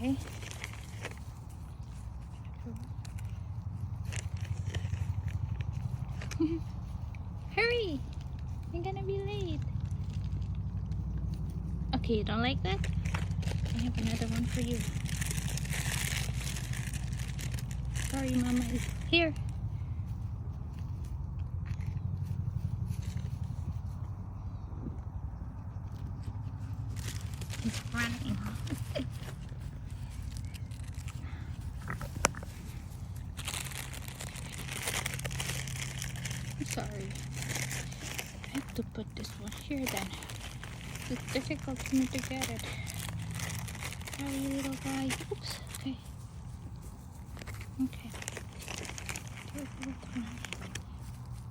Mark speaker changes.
Speaker 1: Okay. Hurry! You're gonna be late. Okay, you don't like that? I have another one for you. Sorry, Mama is here. He's running. I'm sorry. I have to put this one here then. It's difficult for me to get it. Sorry, little guy. Oops. Okay. Okay. Careful. Come on.